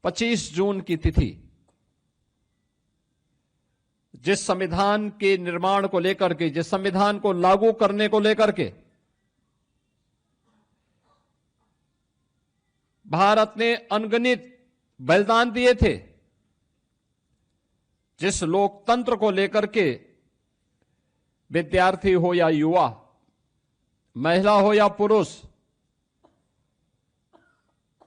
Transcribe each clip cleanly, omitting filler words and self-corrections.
25 जून की तिथि जिस संविधान के निर्माण को लेकर के, जिस संविधान को लागू करने को लेकर के भारत ने अनगिनत बलिदान दिए थे, जिस लोकतंत्र को लेकर के विद्यार्थी हो या युवा, महिला हो या पुरुष,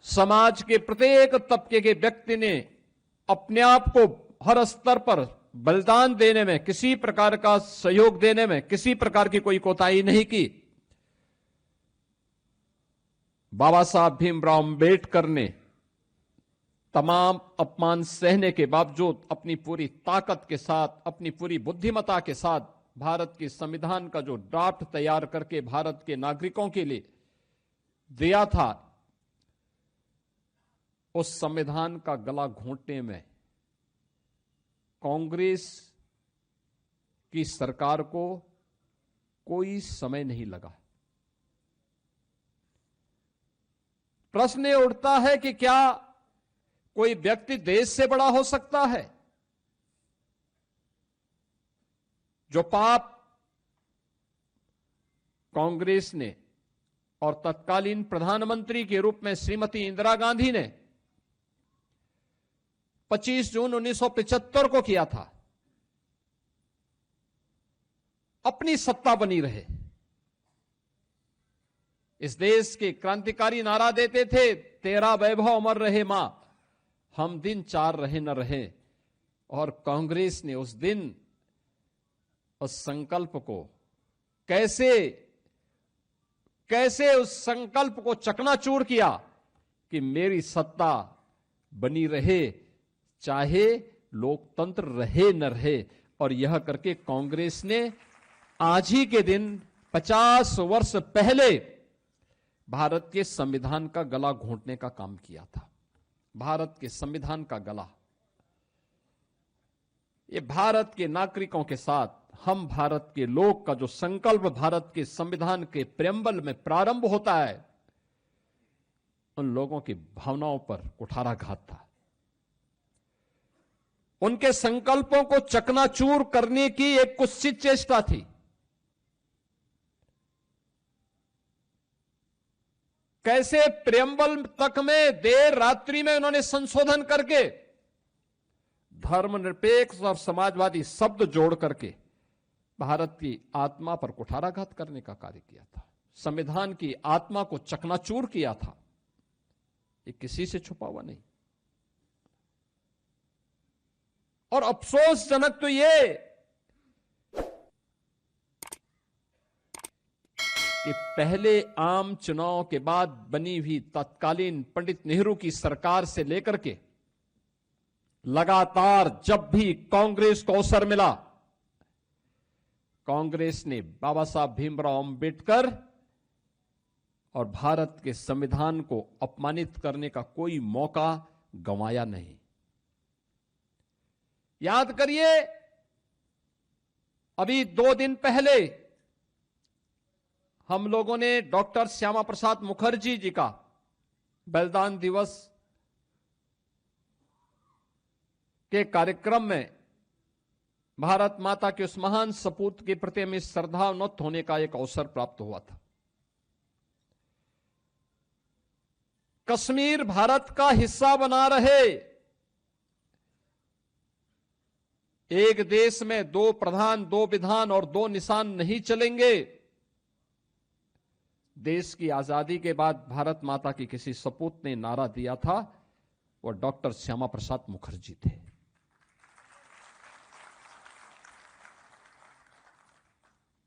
समाज के प्रत्येक तबके के व्यक्ति ने अपने आप को हर स्तर पर बलिदान देने में, किसी प्रकार का सहयोग देने में किसी प्रकार की कोई कोताही नहीं की। बाबा साहब भीमराव अंबेडकर ने तमाम अपमान सहने के बावजूद अपनी पूरी ताकत के साथ, अपनी पूरी बुद्धिमत्ता के साथ भारत के संविधान का जो ड्राफ्ट तैयार करके भारत के नागरिकों के लिए दिया था, उस संविधान का गला घोंटने में कांग्रेस की सरकार को कोई समय नहीं लगा। प्रश्न ये उठता है कि क्या कोई व्यक्ति देश से बड़ा हो सकता है? जो पाप कांग्रेस ने और तत्कालीन प्रधानमंत्री के रूप में श्रीमती इंदिरा गांधी ने 25 जून 1975 को किया था, अपनी सत्ता बनी रहे। इस देश के क्रांतिकारी नारा देते थे, तेरा वैभव अमर रहे मां, हम दिन चार रहे न रहे। और कांग्रेस ने उस दिन उस संकल्प को कैसे उस संकल्प को चकनाचूर किया कि मेरी सत्ता बनी रहे, चाहे लोकतंत्र रहे न रहे। और यह करके कांग्रेस ने आज ही के दिन 50 वर्ष पहले भारत के संविधान का गला घोंटने का काम किया था। भारत के संविधान का गला, ये भारत के नागरिकों के साथ, हम भारत के लोग का जो संकल्प भारत के संविधान के प्रेम्बल में प्रारंभ होता है, उन लोगों की भावनाओं पर कुठाराघात था। उनके संकल्पों को चकनाचूर करने की एक कुत्सित चेष्टा थी। कैसे प्रेम्बल तक में देर रात्रि में उन्होंने संशोधन करके धर्मनिरपेक्ष और समाजवादी शब्द जोड़ करके भारत की आत्मा पर कुठाराघात करने का कार्य किया था, संविधान की आत्मा को चकनाचूर किया था। ये किसी से छुपा हुआ नहीं। और अफसोसजनक तो ये कि पहले आम चुनाव के बाद बनी हुई तत्कालीन पंडित नेहरू की सरकार से लेकर के लगातार जब भी कांग्रेस को अवसर मिला, कांग्रेस ने बाबा साहब भीमराव अंबेडकर और भारत के संविधान को अपमानित करने का कोई मौका गंवाया नहीं। याद करिए, अभी 2 दिन पहले हम लोगों ने डॉक्टर श्यामा प्रसाद मुखर्जी जी का बलिदान दिवस के कार्यक्रम में भारत माता के उस महान सपूत के प्रति हमें श्रद्धान्वित होने का एक अवसर प्राप्त हुआ था। कश्मीर भारत का हिस्सा बना रहे, एक देश में 2 प्रधान, 2 विधान और 2 निशान नहीं चलेंगे। देश की आजादी के बाद भारत माता की किसी सपूत ने नारा दिया था, वो डॉक्टर श्यामा प्रसाद मुखर्जी थे।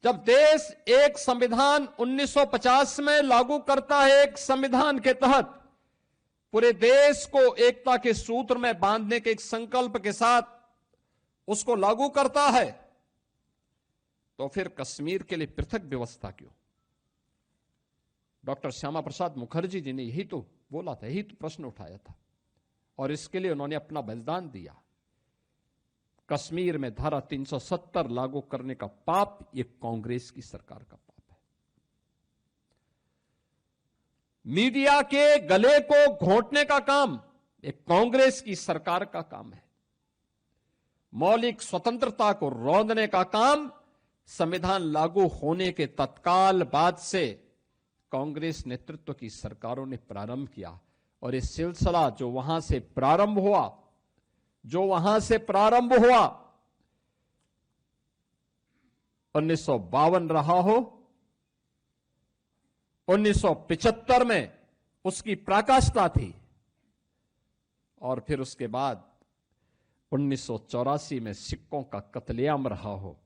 जब देश एक संविधान 1950 में लागू करता है, एक संविधान के तहत पूरे देश को एकता के सूत्र में बांधने के एक संकल्प के साथ उसको लागू करता है, तो फिर कश्मीर के लिए पृथक व्यवस्था क्यों? डॉक्टर श्यामा प्रसाद मुखर्जी जी ने यही तो बोला था, यही तो प्रश्न उठाया था, और इसके लिए उन्होंने अपना बलिदान दिया। कश्मीर में धारा 370 लागू करने का पाप ये कांग्रेस की सरकार का पाप है। मीडिया के गले को घोंटने का काम ये कांग्रेस की सरकार का काम है। मौलिक स्वतंत्रता को रौंदने का काम संविधान लागू होने के तत्काल बाद से कांग्रेस नेतृत्व की सरकारों ने प्रारंभ किया। और ये सिलसिला जो वहां से प्रारंभ हुआ 1952 रहा हो, 1975 में उसकी पराकाष्ठा थी, और फिर उसके बाद 1984 में सिखों का कत्लेआम रहा हो,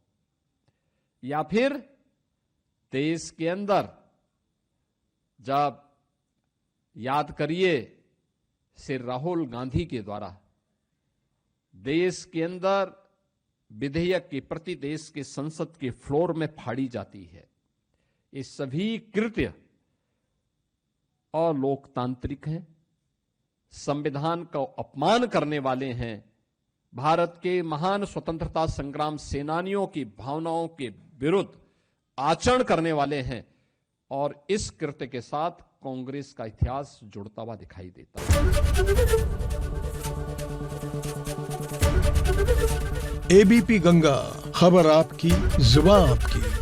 या फिर देश के अंदर जब याद करिए श्री राहुल गांधी के द्वारा देश के अंदर विधेयक की प्रति देश के संसद के फ्लोर में फाड़ी जाती है। ये सभी कृत्य अलोकतांत्रिक हैं, संविधान का अपमान करने वाले हैं, भारत के महान स्वतंत्रता संग्राम सेनानियों की भावनाओं के विरुद्ध आचरण करने वाले हैं। और इस कृत्य के साथ कांग्रेस का इतिहास जुड़ता हुआ दिखाई देता है। एबीपी गंगा, खबर आपकी, जुबान आपकी।